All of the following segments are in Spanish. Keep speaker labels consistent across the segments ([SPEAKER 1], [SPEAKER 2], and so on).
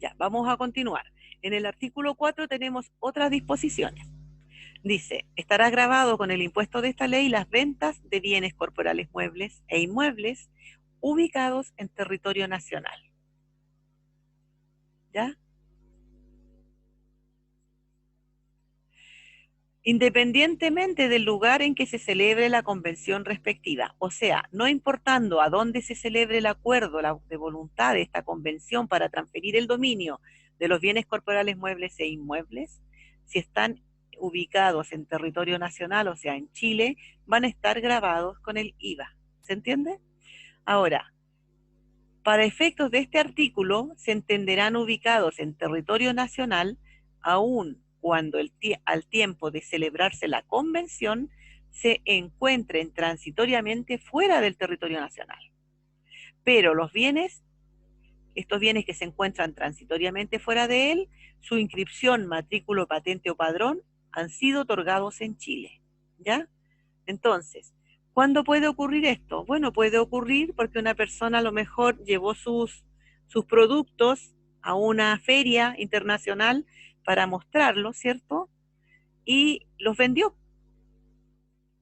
[SPEAKER 1] Ya, vamos a continuar. En el artículo 4 tenemos otras disposiciones. Dice, estará grabado con el impuesto de esta ley las ventas de bienes corporales muebles e inmuebles ubicados en territorio nacional. ¿Ya? Independientemente del lugar en que se celebre la convención respectiva, o sea, no importando a dónde se celebre el acuerdo de voluntad de esta convención para transferir el dominio de los bienes corporales muebles e inmuebles, si están ubicados en territorio nacional, o sea, en Chile, van a estar grabados con el IVA. ¿Se entiende? Ahora, para efectos de este artículo, se entenderán ubicados en territorio nacional aun cuando al tiempo de celebrarse la convención se encuentren transitoriamente fuera del territorio nacional. Pero los bienes, estos bienes que se encuentran transitoriamente fuera de él, su inscripción, matrícula, patente o padrón han sido otorgados en Chile. ¿Ya? Entonces, ¿cuándo puede ocurrir esto? Bueno, puede ocurrir porque una persona a lo mejor llevó sus productos a una feria internacional para mostrarlos, ¿cierto? Y los vendió.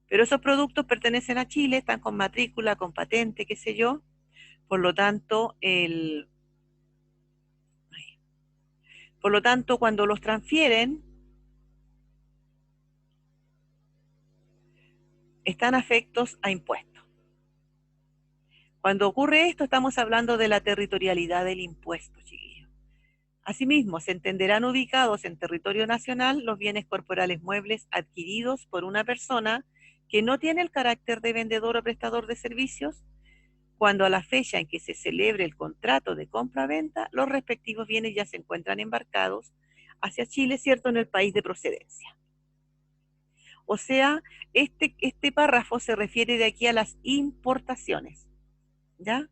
[SPEAKER 1] Pero esos productos pertenecen a Chile, están con matrícula, con patente, qué sé yo. Por lo tanto, cuando los transfieren, están afectos a impuestos. Cuando ocurre esto, estamos hablando de la territorialidad del impuesto, chiquillos. Asimismo, se entenderán ubicados en territorio nacional los bienes corporales muebles adquiridos por una persona que no tiene el carácter de vendedor o prestador de servicios, cuando a la fecha en que se celebre el contrato de compra-venta, los respectivos bienes ya se encuentran embarcados hacia Chile, ¿cierto?, en el país de procedencia. O sea, este párrafo se refiere de aquí a las importaciones, ¿ya?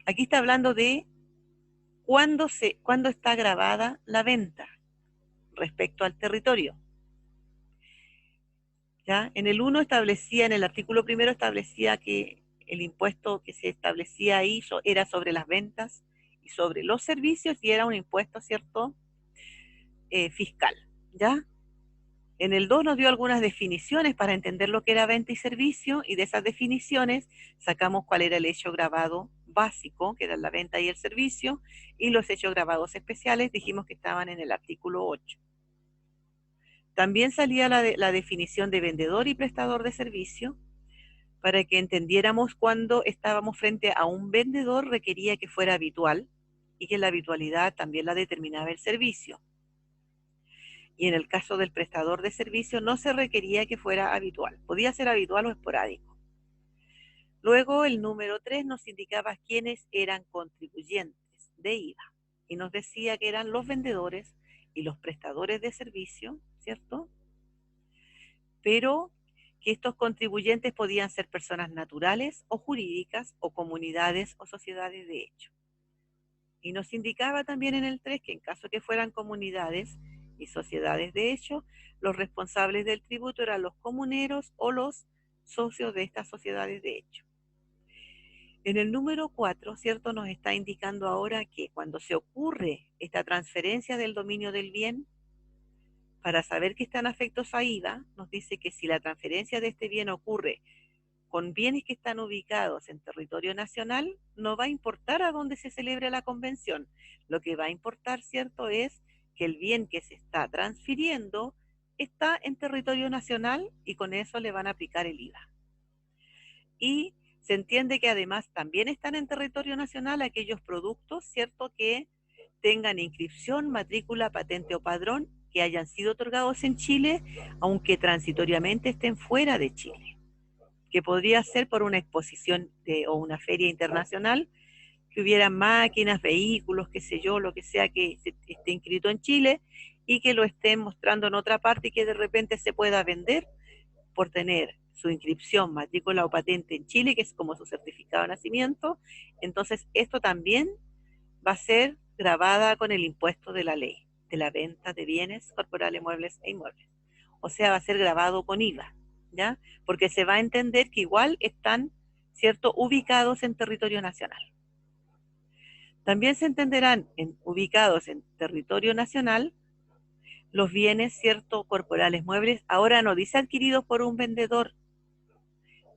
[SPEAKER 1] Aquí está hablando de cuándo está grabada la venta respecto al territorio. ¿Ya? En el 1 en el artículo primero establecía que el impuesto que se establecía ahí era sobre las ventas y sobre los servicios y era un impuesto, ¿cierto?, fiscal, ¿ya? En el 2 nos dio algunas definiciones para entender lo que era venta y servicio, y de esas definiciones sacamos cuál era el hecho grabado básico, que era la venta y el servicio, y los hechos grabados especiales dijimos que estaban en el artículo 8. También salía la definición de vendedor y prestador de servicio, para que entendiéramos cuando estábamos frente a un vendedor requería que fuera habitual y que la habitualidad también la determinaba el servicio. Y en el caso del prestador de servicio no se requería que fuera habitual, podía ser habitual o esporádico. Luego el número 3 nos indicaba quiénes eran contribuyentes de IVA y nos decía que eran los vendedores y los prestadores de servicio, ¿cierto? Pero que estos contribuyentes podían ser personas naturales o jurídicas o comunidades o sociedades de hecho. Y nos indicaba también en el 3 que en caso que fueran comunidades y sociedades de hecho, los responsables del tributo eran los comuneros o los socios de estas sociedades de hecho. En el número 4, ¿cierto?, nos está indicando ahora que cuando se ocurre esta transferencia del dominio del bien, para saber que están afectos a IVA, nos dice que si la transferencia de este bien ocurre con bienes que están ubicados en territorio nacional, no va a importar a dónde se celebre la convención. Lo que va a importar, ¿cierto?, es que el bien que se está transfiriendo está en territorio nacional y con eso le van a aplicar el IVA. Y se entiende que además también están en territorio nacional aquellos productos, ¿cierto?, que tengan inscripción, matrícula, patente o padrón que hayan sido otorgados en Chile, aunque transitoriamente estén fuera de Chile, que podría ser por una exposición o una feria internacional, que hubiera máquinas, vehículos, qué sé yo, lo que sea que esté inscrito en Chile y que lo estén mostrando en otra parte y que de repente se pueda vender por tener su inscripción, matrícula o patente en Chile, que es como su certificado de nacimiento. Entonces, esto también va a ser grabada con el impuesto de la ley, de la venta de bienes corporales, muebles e inmuebles. O sea, va a ser grabado con IVA, ¿ya? Porque se va a entender que igual están, ¿cierto?, ubicados en territorio nacional. También se entenderán ubicados en territorio nacional los bienes, cierto, corporales muebles. Ahora no dice adquiridos por un vendedor,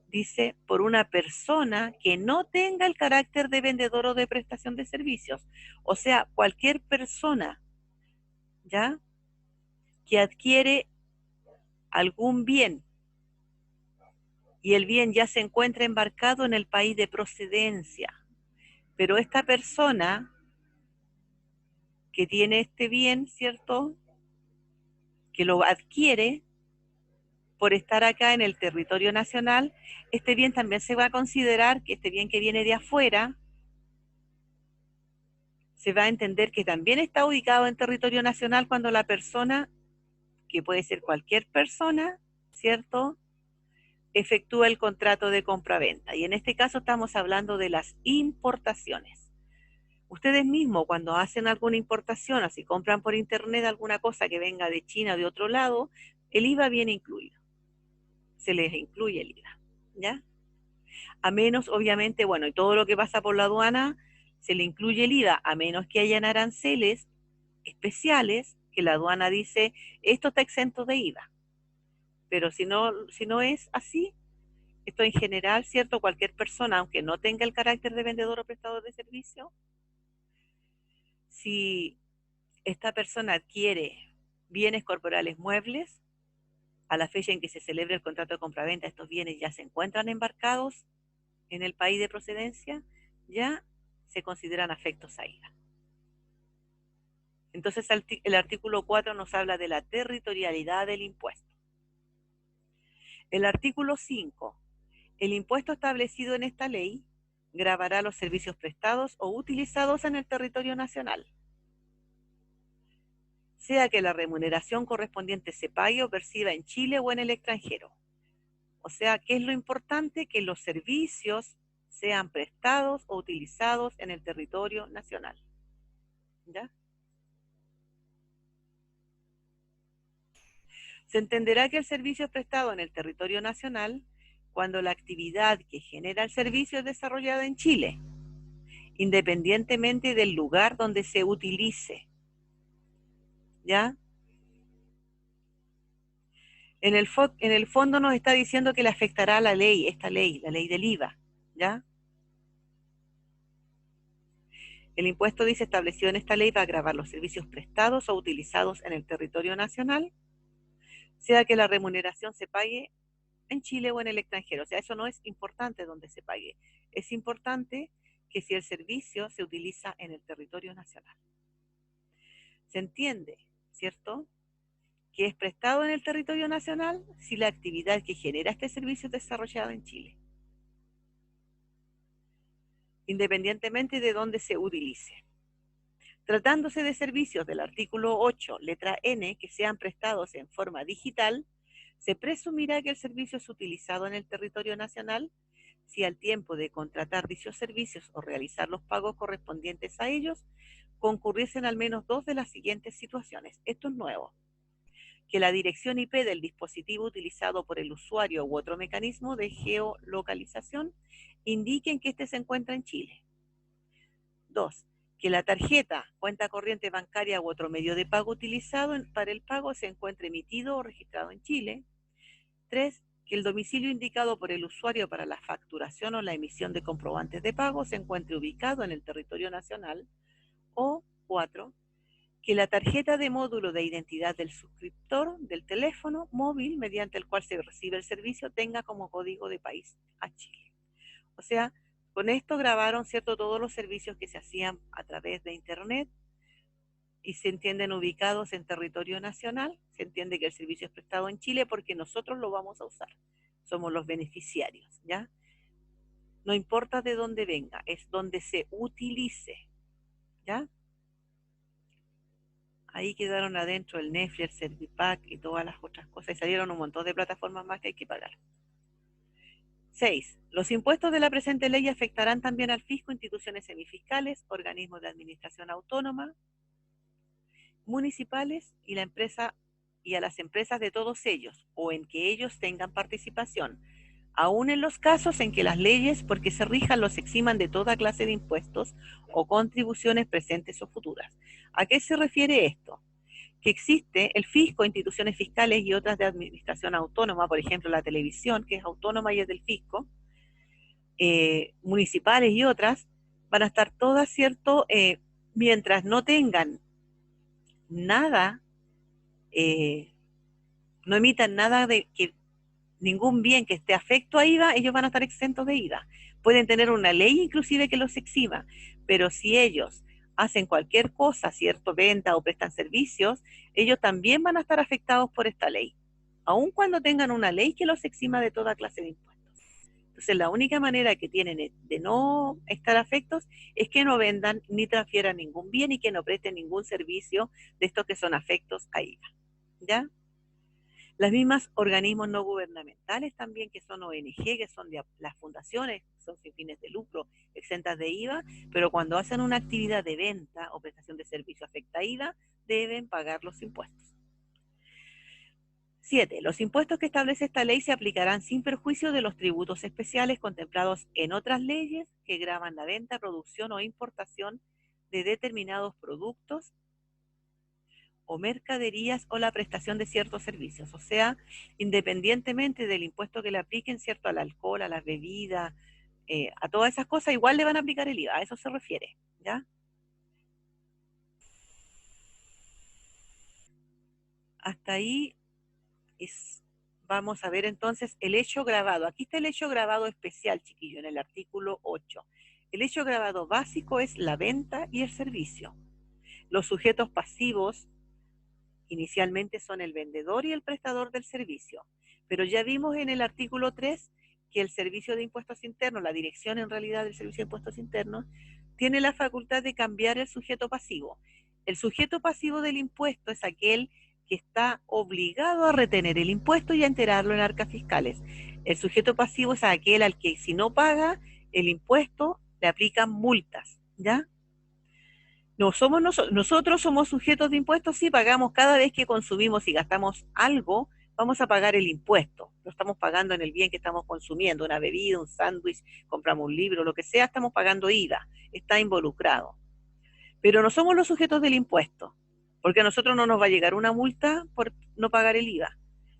[SPEAKER 1] dice por una persona que no tenga el carácter de vendedor o de prestación de servicios. O sea, cualquier persona, ¿ya?, que adquiere algún bien y el bien ya se encuentra embarcado en el país de procedencia, pero esta persona que tiene este bien, ¿cierto?, que lo adquiere por estar acá en el territorio nacional, este bien también se va a considerar que este bien que viene de afuera, se va a entender que también está ubicado en territorio nacional cuando la persona, que puede ser cualquier persona, ¿cierto?, efectúa el contrato de compra-venta. Y en este caso estamos hablando de las importaciones. Ustedes mismos cuando hacen alguna importación, o si compran por internet alguna cosa que venga de China o de otro lado, el IVA viene incluido. Se les incluye el IVA, ¿ya? A menos, obviamente, bueno, y todo lo que pasa por la aduana, se le incluye el IVA, a menos que hayan aranceles especiales que la aduana dice, esto está exento de IVA. Pero si no es así, esto en general, ¿cierto? Cualquier persona, aunque no tenga el carácter de vendedor o prestador de servicio, si esta persona adquiere bienes corporales muebles, a la fecha en que se celebre el contrato de compraventa, estos bienes ya se encuentran embarcados en el país de procedencia, ya se consideran afectos a IVA. Entonces el artículo 4 nos habla de la territorialidad del impuesto. El artículo 5. El impuesto establecido en esta ley gravará los servicios prestados o utilizados en el territorio nacional, sea que la remuneración correspondiente se pague o perciba en Chile o en el extranjero. O sea, ¿qué es lo importante? Que los servicios sean prestados o utilizados en el territorio nacional. ¿Ya? Se entenderá que el servicio es prestado en el territorio nacional cuando la actividad que genera el servicio es desarrollada en Chile, independientemente del lugar donde se utilice. ¿Ya? En el fondo nos está diciendo que le afectará la ley, esta ley, la ley del IVA. ¿Ya? El impuesto dice establecido en esta ley va a gravar los servicios prestados o utilizados en el territorio nacional, sea que la remuneración se pague en Chile o en el extranjero. O sea, eso no es importante donde se pague. Es importante que si el servicio se utiliza en el territorio nacional. Se entiende, ¿cierto?, que es prestado en el territorio nacional si la actividad que genera este servicio es desarrollada en Chile, independientemente de dónde se utilice. Tratándose de servicios del artículo 8, letra N, que sean prestados en forma digital, se presumirá que el servicio es utilizado en el territorio nacional si al tiempo de contratar dichos servicios o realizar los pagos correspondientes a ellos, concurriesen al menos dos de las siguientes situaciones. Esto es nuevo. Que la dirección IP del dispositivo utilizado por el usuario u otro mecanismo de geolocalización indiquen que éste se encuentra en Chile. 2. Que la tarjeta, cuenta corriente bancaria u otro medio de pago utilizado para el pago se encuentre emitido o registrado en Chile. 3. Que el domicilio indicado por el usuario para la facturación o la emisión de comprobantes de pago se encuentre ubicado en el territorio nacional. O 4. Que la tarjeta de módulo de identidad del suscriptor del teléfono móvil mediante el cual se recibe el servicio tenga como código de país a Chile. O sea, con esto grabaron, ¿cierto?, todos los servicios que se hacían a través de Internet y se entienden ubicados en territorio nacional. Se entiende que el servicio es prestado en Chile porque nosotros lo vamos a usar. Somos los beneficiarios, ¿ya? No importa de dónde venga, es donde se utilice, ¿ya? Ahí quedaron adentro el Netflix, el Servipack y todas las otras cosas. Y salieron un montón de plataformas más que hay que pagar. 6. Los impuestos de la presente ley afectarán también al fisco, instituciones semifiscales, organismos de administración autónoma, municipales y a las empresas de todos ellos, o en que ellos tengan participación, aún en los casos en que las leyes por que se rijan los eximan de toda clase de impuestos o contribuciones presentes o futuras. ¿A qué se refiere esto? Que existe el fisco, instituciones fiscales y otras de administración autónoma, por ejemplo la televisión, que es autónoma y es del fisco, municipales y otras, van a estar todas, ¿cierto? Mientras no tengan nada, eh, no emitan nada de que ningún bien que esté afecto a IVA, ellos van a estar exentos de IVA. Pueden tener una ley inclusive que los exima, pero si ellos hacen cualquier cosa, ¿cierto? Venta o prestan servicios, ellos también van a estar afectados por esta ley, aun cuando tengan una ley que los exima de toda clase de impuestos. Entonces, la única manera que tienen de no estar afectos es que no vendan ni transfieran ningún bien y que no presten ningún servicio de estos que son afectos a IVA. ¿Ya? Las mismas organismos no gubernamentales también, que son ONG, que son de las fundaciones, son sin fines de lucro, exentas de IVA, pero cuando hacen una actividad de venta o prestación de servicio afecta a IVA, deben pagar los impuestos. 7. Los impuestos que establece esta ley se aplicarán sin perjuicio de los tributos especiales contemplados en otras leyes que gravan la venta, producción o importación de determinados productos o mercaderías o la prestación de ciertos servicios. O sea, independientemente del impuesto que le apliquen, ¿cierto? Al alcohol, a las bebidas, a todas esas cosas, igual le van a aplicar el IVA. A eso se refiere, ¿ya? Hasta ahí es, vamos a ver entonces el hecho grabado. Aquí está el hecho grabado especial, chiquillo, en el artículo 8. El hecho grabado básico es la venta y el servicio. Los sujetos pasivos inicialmente son el vendedor y el prestador del servicio, pero ya vimos en el artículo 3 que el servicio de impuestos internos, la dirección en realidad del servicio de impuestos internos, tiene la facultad de cambiar el sujeto pasivo. El sujeto pasivo del impuesto es aquel que está obligado a retener el impuesto y a enterarlo en arcas fiscales. El sujeto pasivo es aquel al que si no paga el impuesto le aplican multas, ¿ya? No somos nosotros somos sujetos de impuestos, sí pagamos cada vez que consumimos y gastamos algo, vamos a pagar el impuesto. Lo estamos pagando en el bien que estamos consumiendo, una bebida, un sándwich, compramos un libro, lo que sea, estamos pagando IVA, está involucrado. Pero no somos los sujetos del impuesto, porque a nosotros no nos va a llegar una multa por no pagar el IVA.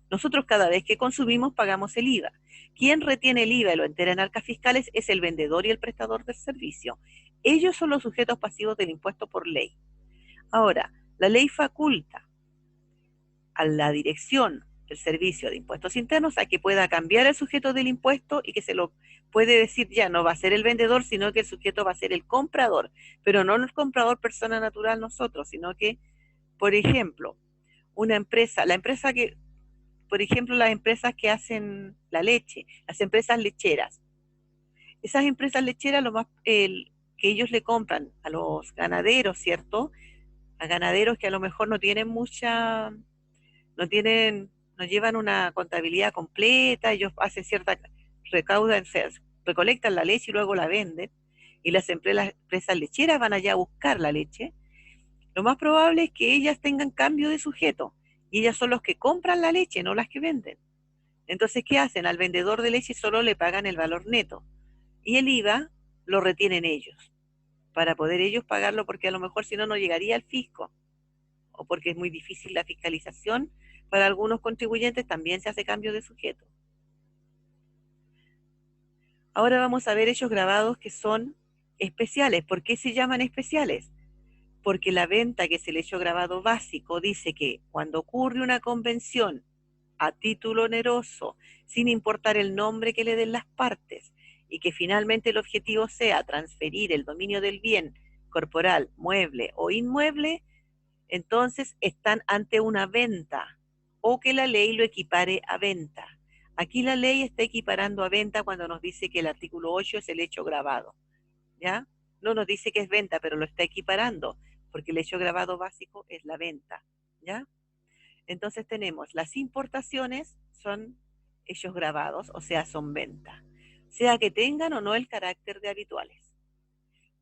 [SPEAKER 1] Nosotros cada vez que consumimos pagamos el IVA. Quien retiene el IVA y lo entera en arcas fiscales es el vendedor y el prestador del servicio. Ellos son los sujetos pasivos del impuesto por ley. Ahora, la ley faculta a la dirección del servicio de impuestos internos a que pueda cambiar el sujeto del impuesto y que se lo puede decir ya no va a ser el vendedor, sino que el sujeto va a ser el comprador, pero no el comprador persona natural nosotros, sino que, por ejemplo, una empresa, la empresa que, por ejemplo, las empresas que hacen la leche, las empresas lecheras. Esas empresas lecheras, lo más que ellos le compran a los ganaderos, ¿cierto? A ganaderos que a lo mejor no tienen mucha, no tienen, no llevan una contabilidad completa, ellos hacen cierta, recaudan, recolectan la leche y luego la venden, y las empresas lecheras van allá a buscar la leche. Lo más probable es que ellas tengan cambio de sujeto, y ellas son los que compran la leche, no las que venden. Entonces, ¿qué hacen? Al vendedor de leche solo le pagan el valor neto y el IVA lo retienen ellos para poder ellos pagarlo porque a lo mejor si no, no llegaría al fisco o porque es muy difícil la fiscalización. Para algunos contribuyentes también se hace cambio de sujeto. Ahora vamos a ver hechos grabados que son especiales. ¿Por qué se llaman especiales? Porque la venta, que es el hecho grabado básico, dice que cuando ocurre una convención a título oneroso, sin importar el nombre que le den las partes, y que finalmente el objetivo sea transferir el dominio del bien corporal, mueble o inmueble, entonces están ante una venta o que la ley lo equipare a venta. Aquí la ley está equiparando a venta cuando nos dice que el artículo 8 es el hecho grabado, ¿ya? No nos dice que es venta, pero lo está equiparando, porque el hecho grabado básico es la venta, ¿ya? Entonces tenemos las importaciones, son hechos grabados, o sea, son venta, sea que tengan o no el carácter de habituales.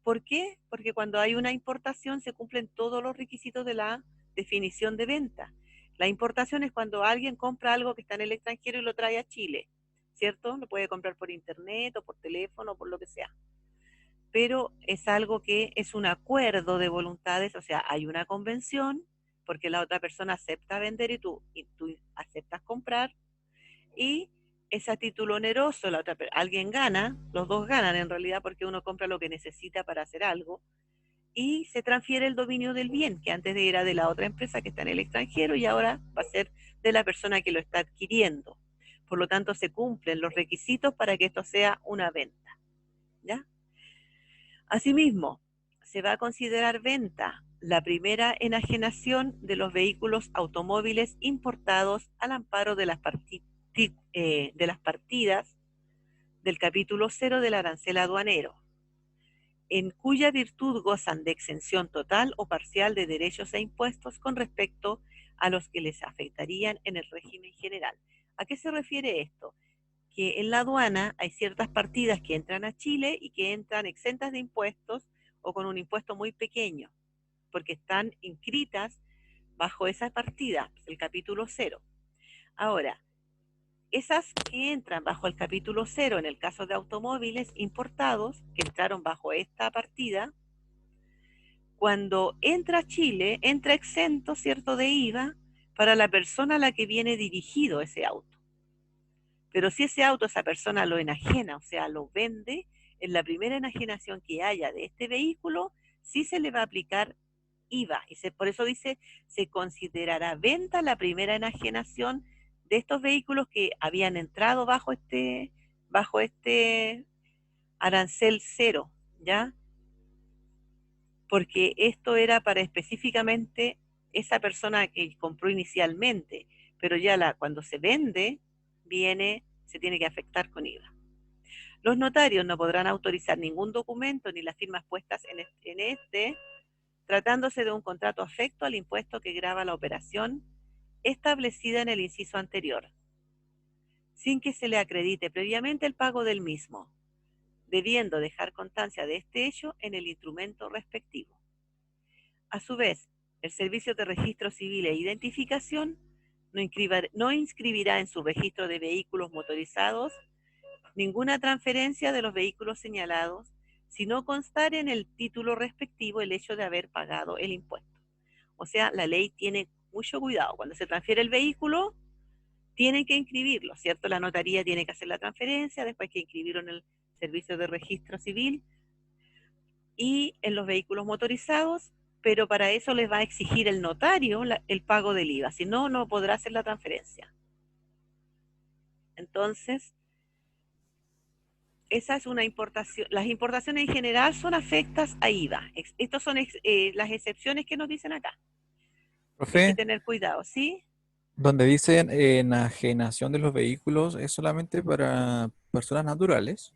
[SPEAKER 1] ¿Por qué? Porque cuando hay una importación se cumplen todos los requisitos de la definición de venta. La importación es cuando alguien compra algo que está en el extranjero y lo trae a Chile. ¿cierto? Lo puede comprar por internet o por teléfono, por lo que sea. Pero es algo que es un acuerdo de voluntades, o sea, hay una convención porque la otra persona acepta vender y tú aceptas comprar, y es a título oneroso, alguien gana, los dos ganan en realidad porque uno compra lo que necesita para hacer algo y se transfiere el dominio del bien, que antes era de la otra empresa que está en el extranjero y ahora va a ser de la persona que lo está adquiriendo. Por lo tanto, se cumplen los requisitos para que esto sea una venta, ¿ya? Asimismo, se va a considerar venta la primera enajenación de los vehículos automóviles importados al amparo de las partidas del capítulo 0 del arancel aduanero, en cuya virtud gozan de exención total o parcial de derechos e impuestos con respecto a los que les afectarían en el régimen general. ¿A qué se refiere esto? Que en la aduana hay ciertas partidas que entran a Chile y que entran exentas de impuestos o con un impuesto muy pequeño, porque están inscritas bajo esa partida, el capítulo 0. Ahora, esas que entran bajo el capítulo 0 en el caso de automóviles importados, que entraron bajo esta partida, cuando entra a Chile, entra exento, ¿cierto?, de IVA para la persona a la que viene dirigido ese auto. Pero si ese auto esa persona lo enajena, o sea, lo vende, en la primera enajenación que haya de este vehículo, sí se le va a aplicar IVA. Por eso dice, se considerará venta la primera enajenación de estos vehículos que habían entrado bajo este arancel 0, ¿ya? Porque esto era para específicamente esa persona que compró inicialmente, pero ya cuando se vende, se tiene que afectar con IVA. Los notarios no podrán autorizar ningún documento ni las firmas puestas en tratándose de un contrato afecto al impuesto que grava la operación establecida en el inciso anterior, sin que se le acredite previamente el pago del mismo, debiendo dejar constancia de este hecho en el instrumento respectivo. A su vez, el Servicio de Registro Civil e Identificación no inscribirá en su registro de vehículos motorizados ninguna transferencia de los vehículos señalados si no constare en el título respectivo el hecho de haber pagado el impuesto. O sea, la ley tiene mucho cuidado. Cuando se transfiere el vehículo, tienen que inscribirlo, ¿cierto? La notaría tiene que hacer la transferencia, después hay que inscribirlo en el Servicio de Registro Civil y en los vehículos motorizados, pero para eso les va a exigir el notario el pago del IVA, si no, no podrá hacer la transferencia. Entonces, esa es una importación. Las importaciones en general son afectas a IVA. Estas son las excepciones que nos dicen acá. Hay que
[SPEAKER 2] Profe,
[SPEAKER 1] tener cuidado, ¿sí?
[SPEAKER 2] donde dicen enajenación de los vehículos es solamente para personas naturales.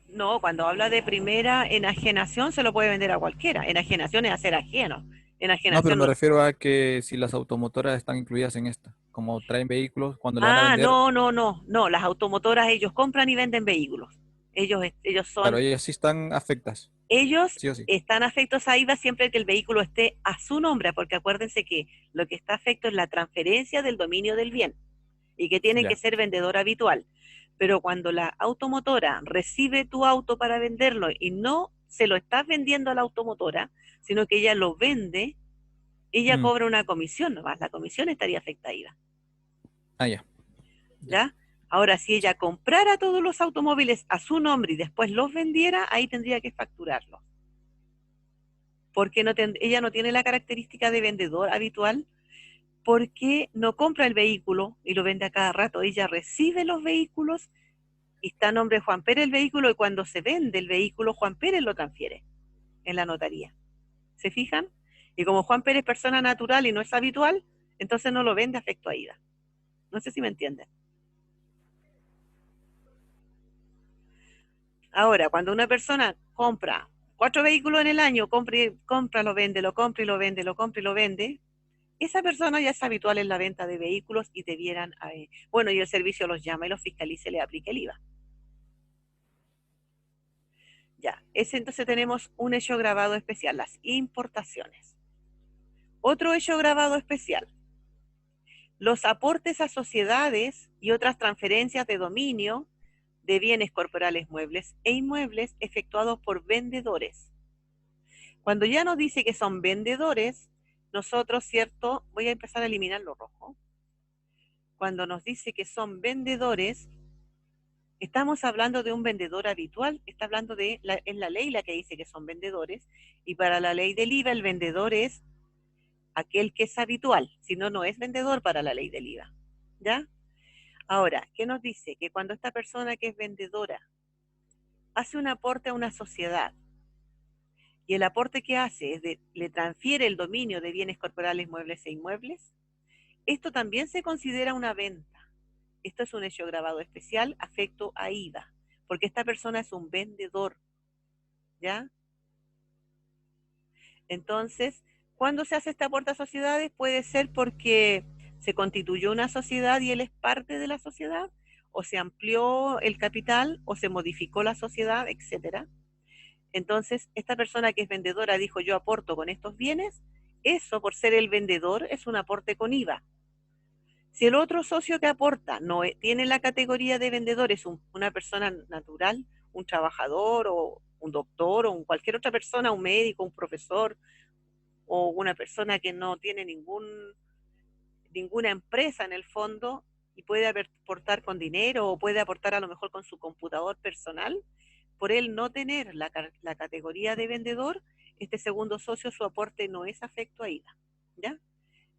[SPEAKER 1] No, cuando habla de primera enajenación se lo puede vender a cualquiera. Enajenación es hacer ajeno.
[SPEAKER 2] No, pero
[SPEAKER 1] Enajenación
[SPEAKER 2] me
[SPEAKER 1] no.
[SPEAKER 2] refiero a que si las automotoras están incluidas en esta, como traen vehículos, cuando lo van a
[SPEAKER 1] Ah,
[SPEAKER 2] vender,
[SPEAKER 1] no, no, no, no. Las automotoras ellos compran y venden vehículos. Ellos
[SPEAKER 2] claro,
[SPEAKER 1] son,
[SPEAKER 2] ellas sí están afectas,
[SPEAKER 1] ellos
[SPEAKER 2] sí o sí.
[SPEAKER 1] están afectos a IVA siempre que el vehículo esté a su nombre, porque acuérdense que lo que está afecto es la transferencia del dominio del bien y que tiene que
[SPEAKER 2] Ya.
[SPEAKER 1] ser vendedor habitual. Pero cuando la automotora recibe tu auto para venderlo y no se lo estás vendiendo a la automotora, sino que ella lo vende, ella
[SPEAKER 2] Mm.
[SPEAKER 1] cobra una comisión nomás. La comisión estaría afecta a IVA,
[SPEAKER 2] Ah, ya, ya.
[SPEAKER 1] ¿ya? Ahora, si
[SPEAKER 2] Sí.
[SPEAKER 1] ella comprara todos los automóviles a su nombre y después los vendiera, ahí tendría que facturarlos. Porque ella no tiene la característica de vendedor habitual, porque no compra el vehículo y lo vende a cada rato. Ella recibe los vehículos y está a nombre de Juan Pérez el vehículo, y cuando se vende el vehículo, Juan Pérez lo transfiere en la notaría. ¿Se fijan? Y como Juan Pérez es persona natural y no es habitual, entonces no lo vende afecto a IVA. No sé si me entienden. Ahora, cuando una persona compra 4 vehículos en el año, compra, lo vende, lo compra y lo vende, lo compra y lo vende, esa persona ya es habitual en la venta de vehículos y debieran, bueno, y el servicio los llama y los fiscaliza y le aplica el IVA. Ya, entonces tenemos un hecho grabado especial, las importaciones. Otro hecho grabado especial, Los aportes a sociedades y otras transferencias de dominio de bienes corporales muebles e inmuebles efectuados por vendedores. Cuando ya nos dice que son vendedores, nosotros, ¿cierto? Voy a empezar a eliminar lo rojo. Cuando nos dice que son vendedores, estamos hablando de un vendedor habitual, está hablando de, es la ley la que dice que son vendedores, y para la ley del IVA el vendedor es aquel que es habitual, si no, no es vendedor para la ley del IVA, ¿ya? Ahora, ¿qué nos dice? Que cuando esta persona que es vendedora hace un aporte a una sociedad, y el aporte que hace es le transfiere el dominio de bienes corporales, muebles e inmuebles, esto también se considera una venta. Esto es un hecho grabado especial afecto a IVA, porque esta persona es un vendedor, ¿ya? Entonces, ¿cuándo se hace este aporte a sociedades? Puede ser porque se constituyó una sociedad y él es parte de la sociedad, o se amplió el capital, o se modificó la sociedad, etcétera. Entonces, esta persona que es vendedora dijo, yo aporto con estos bienes, eso por ser el vendedor es un aporte con IVA. Si el otro socio que aporta no tiene la categoría de vendedor, es una persona natural, un trabajador o un doctor o cualquier otra persona, un médico, un profesor o una persona que no tiene ninguna empresa en el fondo y puede aportar con dinero o puede aportar a lo mejor con su computador personal, por él no tener la categoría de vendedor, este segundo socio, su aporte no es afecto a IVA, ¿ya?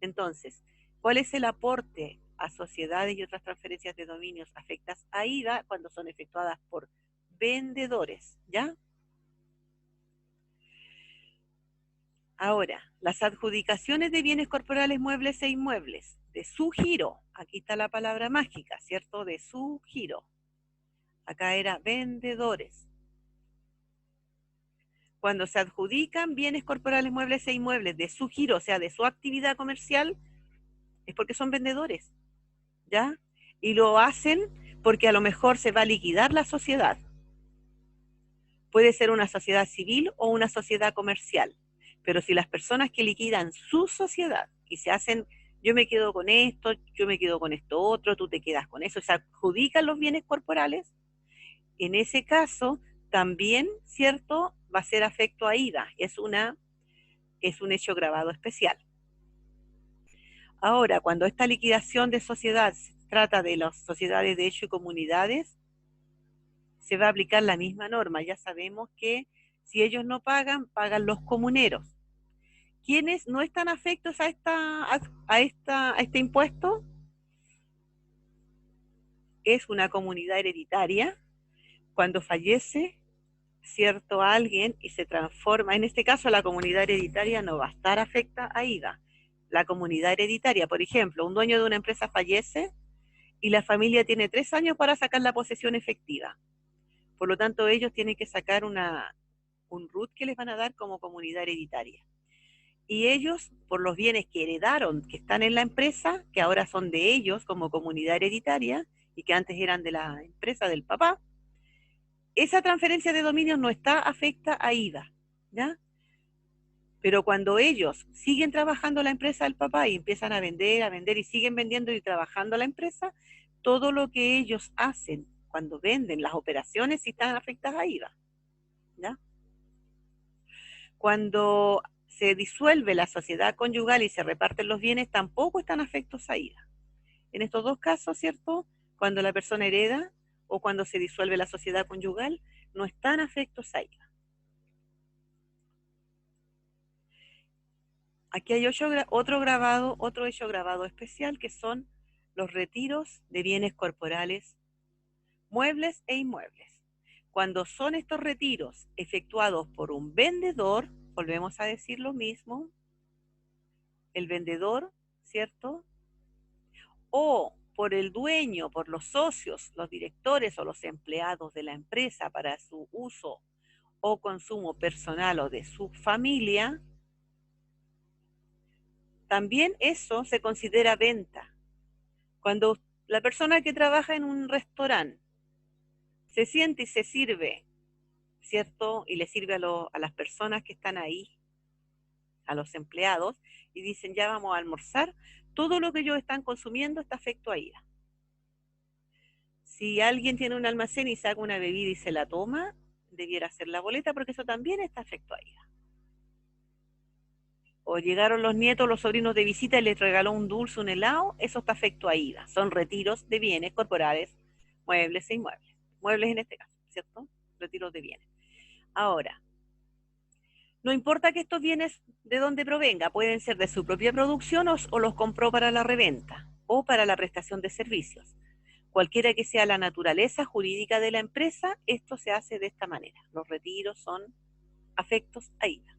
[SPEAKER 1] Entonces, ¿cuál es el aporte a sociedades y otras transferencias de dominios afectas a IVA cuando son efectuadas por vendedores, ¿ya? Ahora, las adjudicaciones de bienes corporales, muebles e inmuebles, de su giro, aquí está la palabra mágica, ¿cierto? De su giro. Acá era vendedores. Cuando se adjudican bienes corporales, muebles e inmuebles de su giro, o sea, de su actividad comercial, es porque son vendedores, ¿ya? Y lo hacen porque a lo mejor se va a liquidar la sociedad. Puede ser una sociedad civil o una sociedad comercial. Pero si las personas que liquidan su sociedad y se hacen, yo me quedo con esto, yo me quedo con esto otro, tú te quedas con eso, se adjudican los bienes corporales, en ese caso también, ¿cierto? Va a ser afecto a IVA. Es un hecho grabado especial. Ahora, cuando esta liquidación de sociedad se trata de las sociedades de hecho y comunidades, se va a aplicar la misma norma. Ya sabemos que si ellos no pagan, pagan los comuneros. ¿Quiénes no están afectos a este impuesto? Es una comunidad hereditaria. Cuando fallece, ¿cierto?, alguien y se transforma, en este caso la comunidad hereditaria no va a estar afecta a IVA. La comunidad hereditaria, por ejemplo, un dueño de una empresa fallece y la familia tiene 3 años para sacar la posesión efectiva. Por lo tanto, ellos tienen que sacar un RUT que les van a dar como comunidad hereditaria. Y ellos, por los bienes que heredaron, que están en la empresa, que ahora son de ellos como comunidad hereditaria y que antes eran de la empresa del papá, esa transferencia de dominios no está afecta a IVA, ¿ya? Pero cuando ellos siguen trabajando la empresa del papá y empiezan a vender y siguen vendiendo y trabajando la empresa, todo lo que ellos hacen cuando venden las operaciones sí están afectadas a IVA, ¿ya? Cuando se disuelve la sociedad conyugal y se reparten los bienes, tampoco están afectos a IVA. En estos dos casos, ¿cierto? Cuando la persona hereda o cuando se disuelve la sociedad conyugal, no están afectos a IVA. Aquí hay otro hecho grabado especial, que son los retiros de bienes corporales, muebles e inmuebles. Cuando son estos retiros efectuados por un vendedor, volvemos a decir lo mismo, el vendedor, ¿cierto? O por el dueño, por los socios, los directores o los empleados de la empresa para su uso o consumo personal o de su familia, también eso se considera venta. Cuando la persona que trabaja en un restaurante se siente y se sirve, ¿cierto? Y le sirve a las personas que están ahí, a los empleados, y dicen, ya vamos a almorzar, Todo lo que ellos están consumiendo está afecto a IVA. Si alguien tiene un almacén y saca una bebida y se la toma, debiera hacer la boleta porque eso también está afecto a IVA. O llegaron los nietos, los sobrinos de visita y les regaló un dulce, un helado, eso está afecto a IVA. Son retiros de bienes corporales, muebles e inmuebles. Muebles en este caso, ¿cierto? Retiros de bienes. Ahora, no importa que estos bienes de dónde provenga, pueden ser de su propia producción o los compró para la reventa o para la prestación de servicios. Cualquiera que sea la naturaleza jurídica de la empresa, esto se hace de esta manera. Los retiros son afectos a IVA.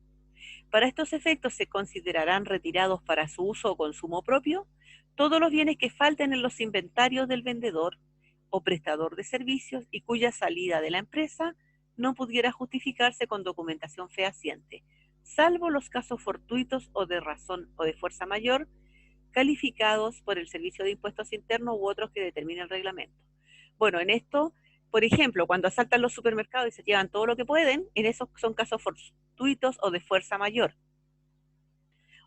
[SPEAKER 1] Para estos efectos se considerarán retirados para su uso o consumo propio todos los bienes que falten en los inventarios del vendedor o prestador de servicios y cuya salida de la empresa no pudiera justificarse con documentación fehaciente, salvo los casos fortuitos o de razón o de fuerza mayor, calificados por el Servicio de Impuestos Internos u otros que determine el reglamento. Bueno, en esto, por ejemplo, cuando asaltan los supermercados y se llevan todo lo que pueden, en esos son casos fortuitos o de fuerza mayor.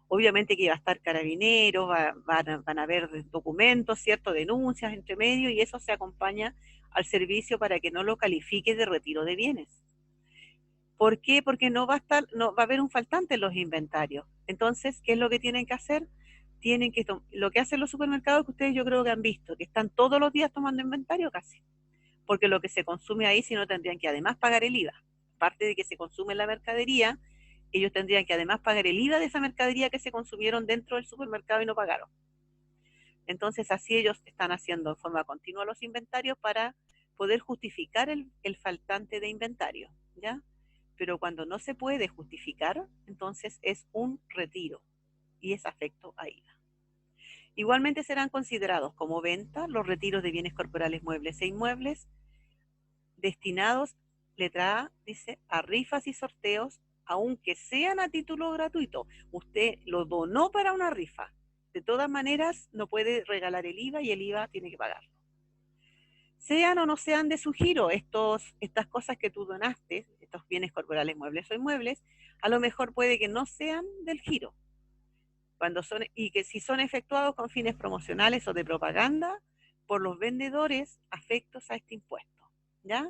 [SPEAKER 1] Obviamente que va a estar carabineros, van a haber documentos, ¿cierto? Denuncias entre medio y eso se acompaña al servicio para que no lo califique de retiro de bienes. ¿Por qué? Porque no va a haber un faltante en los inventarios. Entonces, ¿qué es lo que tienen que hacer? Lo que hacen los supermercados que ustedes yo creo que han visto, que están todos los días tomando inventario casi, porque lo que se consume ahí si no tendrían que además pagar el IVA. Aparte de que se consume la mercadería, ellos tendrían que además pagar el IVA de esa mercadería que se consumieron dentro del supermercado y no pagaron. Entonces así ellos están haciendo en forma continua los inventarios para poder justificar el faltante de inventario, ¿ya? Pero cuando no se puede justificar, entonces es un retiro y es afecto a IVA. Igualmente serán considerados como venta los retiros de bienes corporales muebles e inmuebles destinados, letra A, dice, a rifas y sorteos, aunque sean a título gratuito. Usted lo donó para una rifa. De todas maneras, no puede regalar el IVA y el IVA tiene que pagarlo. Sean o no sean de su giro, estas cosas que tú donaste, estos bienes corporales muebles o inmuebles, a lo mejor puede que no sean del giro. Y que si son efectuados con fines promocionales o de propaganda por los vendedores afectos a este impuesto. ¿Ya?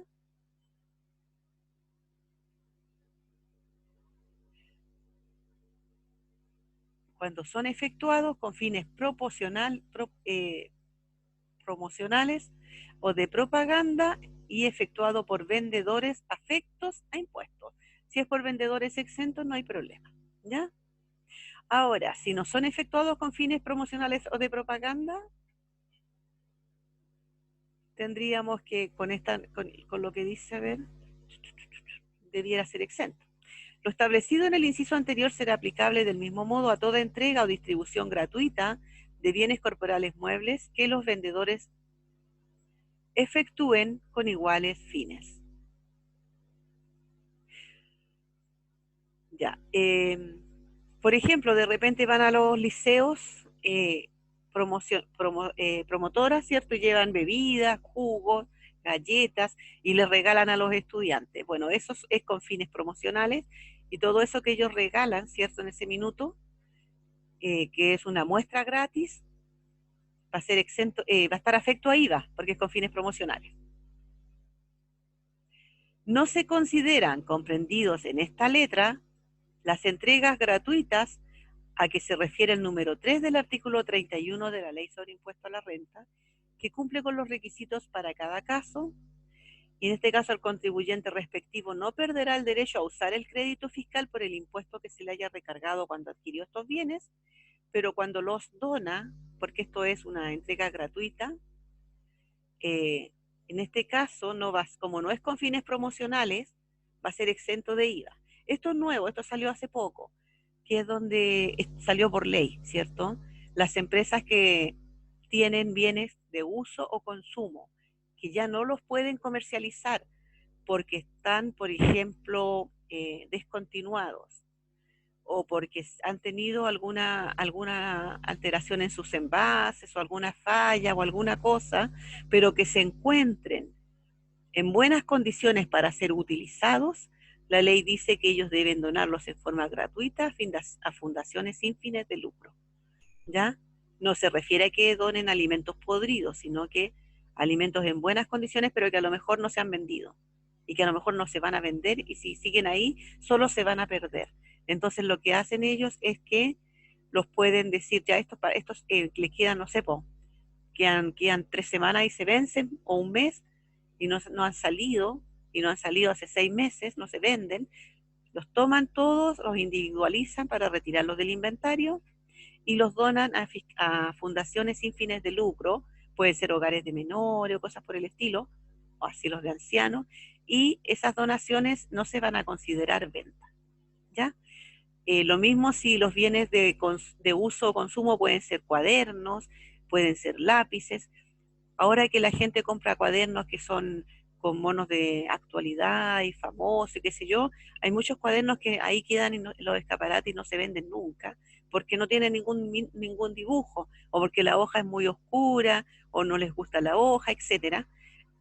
[SPEAKER 1] Cuando son efectuados con fines promocionales o de propaganda y efectuado por vendedores afectos a impuestos. Si es por vendedores exentos, no hay problema. ¿Ya? Ahora, si no son efectuados con fines promocionales o de propaganda, tendríamos que, con lo que dice, a ver, debiera ser exento. Lo establecido en el inciso anterior será aplicable del mismo modo a toda entrega o distribución gratuita de bienes corporales muebles que los vendedores efectúen con iguales fines. Ya. Por ejemplo, de repente van a los liceos promotoras, ¿cierto? Y llevan bebidas, jugos, galletas y les regalan a los estudiantes. Bueno, eso es con fines promocionales y todo eso que ellos regalan, ¿cierto? En ese minuto, que es una muestra gratis, va a ser exento, va a estar afecto a IVA, porque es con fines promocionales. No se consideran comprendidos en esta letra las entregas gratuitas a que se refiere el número 3 del artículo 31 de la Ley sobre Impuesto a la Renta, que cumple con los requisitos para cada caso, y en este caso el contribuyente respectivo no perderá el derecho a usar el crédito fiscal por el impuesto que se le haya recargado cuando adquirió estos bienes, pero cuando los dona, porque esto es una entrega gratuita, en este caso, como no es con fines promocionales, va a ser exento de IVA. Esto es nuevo, esto salió hace poco, que es donde salió por ley, ¿cierto? Las empresas que tienen bienes de uso o consumo, que ya no los pueden comercializar porque están, por ejemplo, descontinuados o porque han tenido alguna alteración en sus envases o alguna falla o alguna cosa, pero que se encuentren en buenas condiciones para ser utilizados, la ley dice que ellos deben donarlos en forma gratuita a fundaciones sin fines de lucro. ¿Ya? No se refiere a que donen alimentos podridos, sino que alimentos en buenas condiciones, pero que a lo mejor no se han vendido y que a lo mejor no se van a vender y si siguen ahí, solo se van a perder. Entonces lo que hacen ellos es que los pueden decir, ya estos les quedan, no sé, quedan 3 semanas y se vencen, o un mes, y no han salido, y no han salido hace 6 meses, no se venden, los toman todos, los individualizan para retirarlos del inventario y los donan a fundaciones sin fines de lucro, pueden ser hogares de menores o cosas por el estilo, o asilos de ancianos, y esas donaciones no se van a considerar venta, ¿ya? Lo mismo si los bienes de uso o consumo pueden ser cuadernos, pueden ser lápices. Ahora que la gente compra cuadernos que son con monos de actualidad y famosos y qué sé yo, hay muchos cuadernos que ahí quedan en los escaparates y no se venden nunca, porque no tienen ningún dibujo, o porque la hoja es muy oscura, o no les gusta la hoja, etcétera.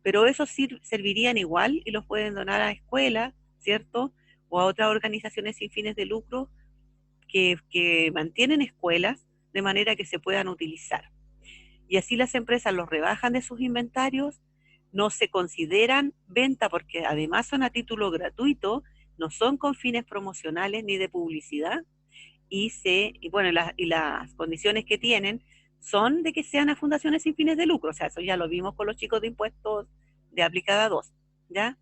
[SPEAKER 1] Pero esos servirían igual y los pueden donar a escuelas, ¿cierto? O a otras organizaciones sin fines de lucro que mantienen escuelas de manera que se puedan utilizar. Y así las empresas los rebajan de sus inventarios, no se consideran venta porque además son a título gratuito, no son con fines promocionales ni de publicidad, y bueno, y las condiciones que tienen son de que sean a fundaciones sin fines de lucro, o sea, eso ya lo vimos con los chicos de impuestos de aplicada 2, ¿ya?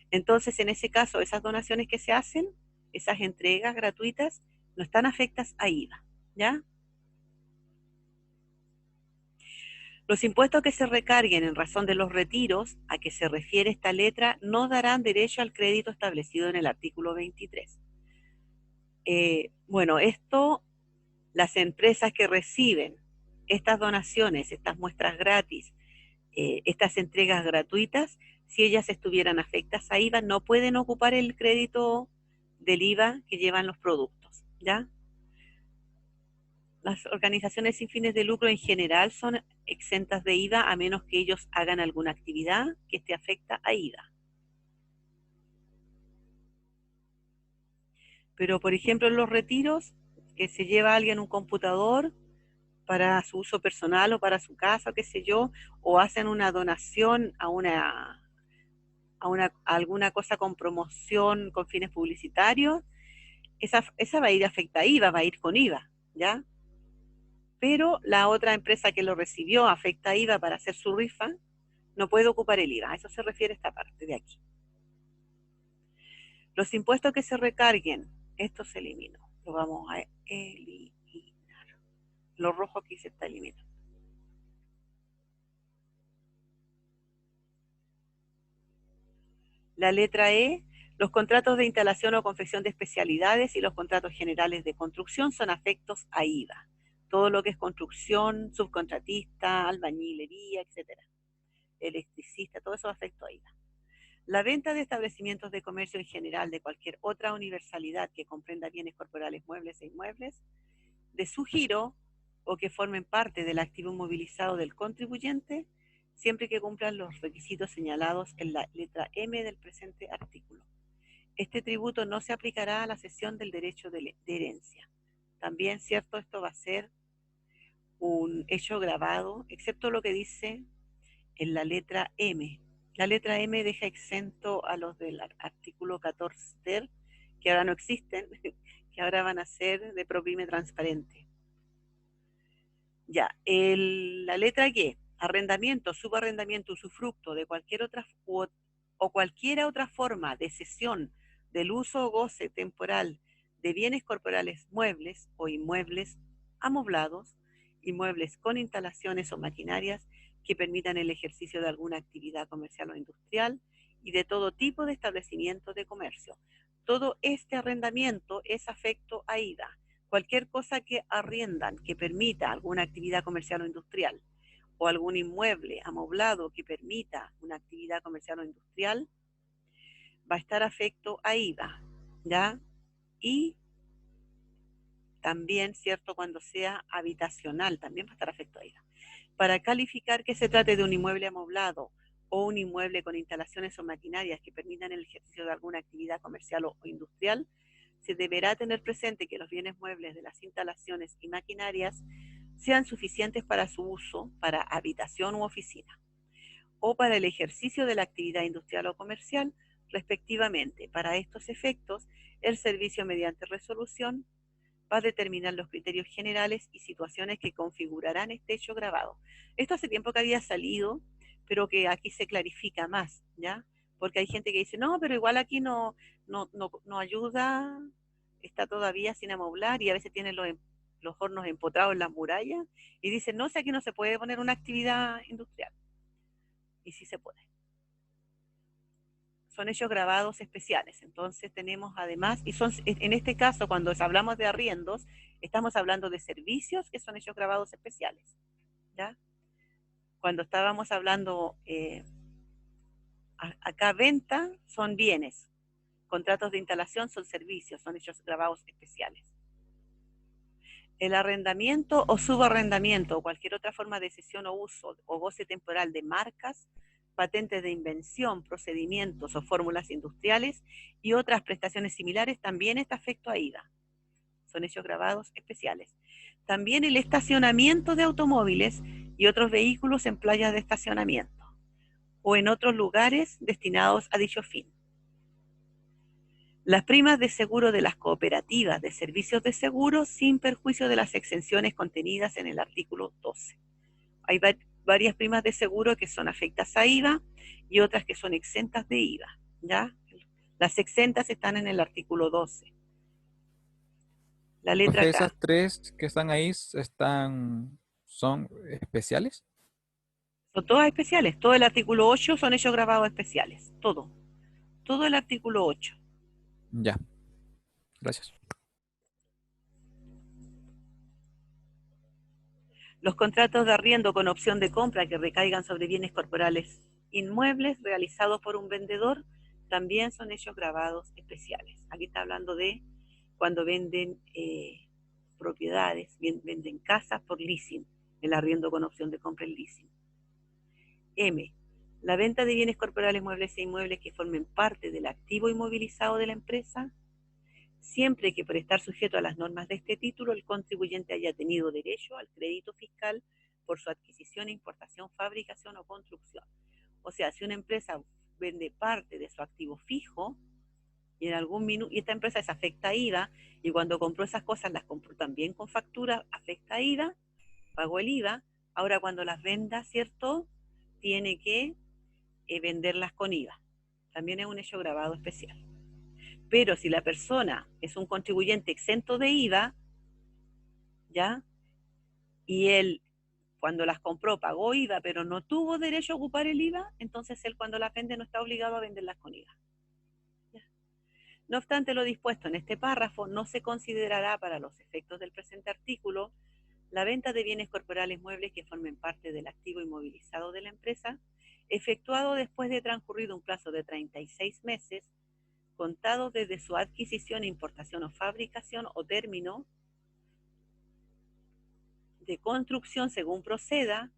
[SPEAKER 1] Entonces, en ese caso, esas donaciones que se hacen, esas entregas gratuitas, no están afectas a IVA, ¿ya? Los impuestos que se recarguen en razón de los retiros a que se refiere esta letra no darán derecho al crédito establecido en el artículo 23. Bueno, esto, las empresas que reciben estas donaciones, estas muestras gratis, estas entregas gratuitas, si ellas estuvieran afectas a IVA, no pueden ocupar el crédito del IVA que llevan los productos, ¿ya? Las organizaciones sin fines de lucro en general son exentas de IVA a menos que ellos hagan alguna actividad que esté afecta a IVA. Pero, por ejemplo, en los retiros, que se lleva alguien un computador para su uso personal o para su casa, qué sé yo, o hacen una donación a alguna cosa con promoción, con fines publicitarios, esa va a ir afecta a IVA, va a ir con IVA, ¿ya? Pero la otra empresa que lo recibió afecta a IVA para hacer su rifa, no puede ocupar el IVA. A eso se refiere esta parte de aquí. Los impuestos que se recarguen, esto se eliminó. Lo vamos a eliminar. Lo rojo aquí se está eliminando. La letra E, los contratos de instalación o confección de especialidades y los contratos generales de construcción son afectos a IVA. Todo lo que es construcción, subcontratista, albañilería, etcétera, electricista, todo eso afecta a IVA. La venta de establecimientos de comercio en general de cualquier otra universalidad que comprenda bienes corporales, muebles e inmuebles, de su giro o que formen parte del activo movilizado del contribuyente, siempre que cumplan los requisitos señalados en la letra M del presente artículo. Este tributo no se aplicará a la cesión del derecho de herencia. También, cierto, esto va a ser un hecho grabado, excepto lo que dice en la letra M. La letra M deja exento a los del artículo 14 ter, que ahora no existen, que ahora van a ser de ProPyme transparente. Ya, la letra G, arrendamiento, subarrendamiento, usufructo de cualquier otra o cualquier otra forma de cesión del uso o goce temporal de bienes corporales muebles o inmuebles amoblados, inmuebles con instalaciones o maquinarias que permitan el ejercicio de alguna actividad comercial o industrial y de todo tipo de establecimientos de comercio. Todo este arrendamiento es afecto a IVA. Cualquier cosa que arriendan que permita alguna actividad comercial o industrial, o algún inmueble amoblado que permita una actividad comercial o industrial, va a estar afecto a IVA, ¿ya? Y también, ¿cierto?, cuando sea habitacional, también va a estar afecto a IVA. Para calificar que se trate de un inmueble amoblado o un inmueble con instalaciones o maquinarias que permitan el ejercicio de alguna actividad comercial o industrial, se deberá tener presente que los bienes muebles de las instalaciones y maquinarias sean suficientes para su uso, para habitación u oficina, o para el ejercicio de la actividad industrial o comercial, respectivamente. Para estos efectos, el servicio mediante resolución va a determinar los criterios generales y situaciones que configurarán este hecho grabado. Esto hace tiempo que había salido, pero que aquí se clarifica más, ¿ya? Porque hay gente que dice, no, pero igual aquí no ayuda, está todavía sin amoblar y a veces tienen los hornos empotrados en las murallas y dicen, no, si aquí no se puede poner una actividad industrial. Y sí se puede. Son hechos grabados especiales. Entonces tenemos además, y son en este caso cuando hablamos de arriendos, estamos hablando de servicios que son hechos grabados especiales. ¿Ya? Cuando estábamos hablando acá venta son bienes, contratos de instalación son servicios, son hechos grabados especiales. El arrendamiento o subarrendamiento o cualquier otra forma de cesión o uso o goce temporal de marcas, patentes de invención, procedimientos o fórmulas industriales y otras prestaciones similares también está afecto a IVA. Son hechos grabados especiales. También el estacionamiento de automóviles y otros vehículos en playas de estacionamiento o en otros lugares destinados a dicho fin. Las primas de seguro de las cooperativas de servicios de seguro sin perjuicio de las exenciones contenidas en el artículo 12. Hay varias primas de seguro que son afectas a IVA y otras que son exentas de IVA, ¿ya? Las exentas están en el artículo 12. La letra
[SPEAKER 2] Profe,
[SPEAKER 1] K.
[SPEAKER 2] esas tres que están ahí son especiales.
[SPEAKER 1] Son todas especiales. Todo el artículo 8 son hechos grabados especiales. Todo. Todo el artículo 8.
[SPEAKER 2] Ya, gracias.
[SPEAKER 1] Los contratos de arriendo con opción de compra que recaigan sobre bienes corporales inmuebles realizados por un vendedor también son hechos grabados especiales. Aquí está hablando de cuando venden propiedades, venden casas por leasing, el arriendo con opción de compra en leasing. M. La venta de bienes corporales muebles e inmuebles que formen parte del activo inmovilizado de la empresa, siempre que por estar sujeto a las normas de este título el contribuyente haya tenido derecho al crédito fiscal por su adquisición, importación, fabricación o construcción. O sea, si una empresa vende parte de su activo fijo y en algún minuto, y esta empresa se afecta a IVA, y cuando compró esas cosas las compró también con factura, afecta a IVA, pagó el IVA, ahora cuando las venda, ¿cierto? Tiene que venderlas con IVA. También es un hecho grabado especial. Pero si la persona es un contribuyente exento de IVA, ¿ya? Y él cuando las compró pagó IVA, pero no tuvo derecho a ocupar el IVA, entonces él cuando las vende no está obligado a venderlas con IVA. ¿Ya? No obstante lo dispuesto en este párrafo, no se considerará para los efectos del presente artículo la venta de bienes corporales muebles que formen parte del activo inmovilizado de la empresa, efectuado después de transcurrido un plazo de 36 meses, contado desde su adquisición, importación o fabricación o término de construcción según proceda,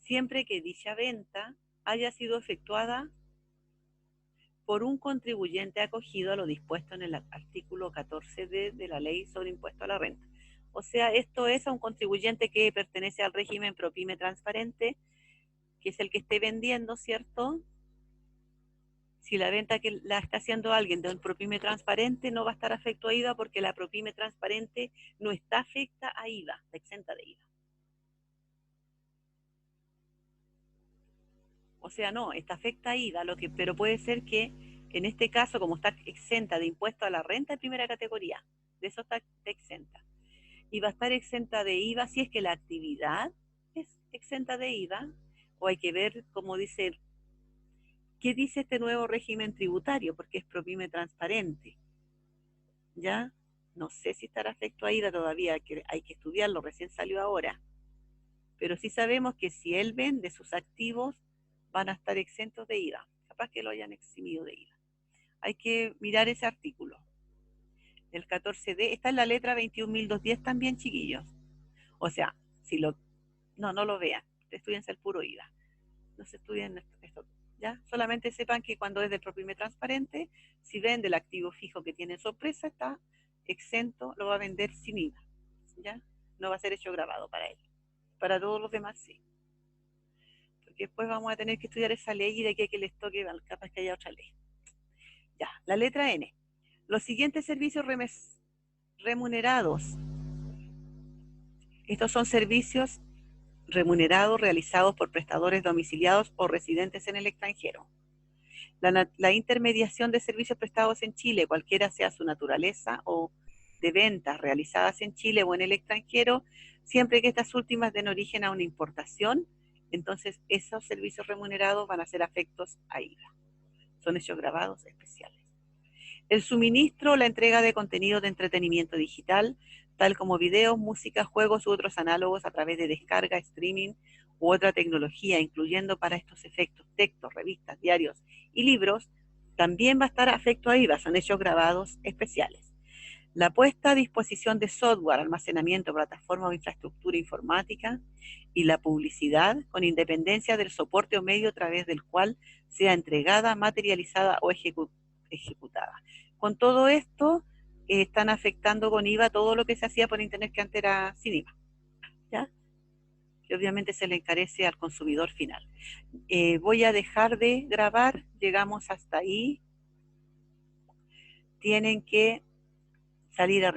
[SPEAKER 1] siempre que dicha venta haya sido efectuada por un contribuyente acogido a lo dispuesto en el artículo 14D de la Ley sobre Impuesto a la Renta. O sea, esto es a un contribuyente que pertenece al régimen ProPyme transparente, que es el que esté vendiendo, ¿cierto? Si la venta que la está haciendo alguien de un ProPyme transparente no va a estar afecto a IVA porque la ProPyme transparente no está afecta a IVA, está exenta de IVA. O sea, no, está afecta a IVA, pero puede ser que en este caso, como está exenta de impuesto a la renta de primera categoría, de eso está exenta. Y va a estar exenta de IVA si es que la actividad es exenta de IVA, o hay que ver, como dice, qué dice este nuevo régimen tributario, porque es ProPyme transparente. ¿Ya? No sé si estará afecto a IVA todavía, hay que estudiarlo, recién salió ahora. Pero sí sabemos que si él vende sus activos, van a estar exentos de IVA. Capaz que lo hayan eximido de IVA. Hay que mirar ese artículo. El 14D, está en la letra 21.210 también, chiquillos. O sea, si lo... No lo vean. Estudiense el puro IVA. No se estudien esto. ¿Ya? Solamente sepan que cuando es de ProPyme transparente, si vende el activo fijo que tiene sorpresa, está exento, lo va a vender sin IVA. ¿Ya? No va a ser hecho grabado para él. Para todos los demás sí. Porque después vamos a tener que estudiar esa ley y de aquí a que les toque, capaz que haya otra ley. Ya, la letra N. Los siguientes servicios remunerados. Estos son servicios remunerados realizados por prestadores domiciliados o residentes en el extranjero. La intermediación de servicios prestados en Chile, cualquiera sea su naturaleza, o de ventas realizadas en Chile o en el extranjero, siempre que estas últimas den origen a una importación, entonces esos servicios remunerados van a ser afectos a IVA. Son hechos gravados especiales. El suministro o la entrega de contenido de entretenimiento digital, tal como videos, música, juegos u otros análogos a través de descarga, streaming u otra tecnología, incluyendo para estos efectos textos, revistas, diarios y libros, también va a estar afecto a IVA, son hechos grabados especiales. La puesta a disposición de software, almacenamiento, plataforma o infraestructura informática y la publicidad, con independencia del soporte o medio a través del cual sea entregada, materializada o ejecutada. Con todo esto, están afectando con IVA todo lo que se hacía por internet que antes era sin IVA, ¿ya? Que obviamente se le encarece al consumidor final. Voy a dejar de grabar, llegamos hasta ahí. Tienen que salir a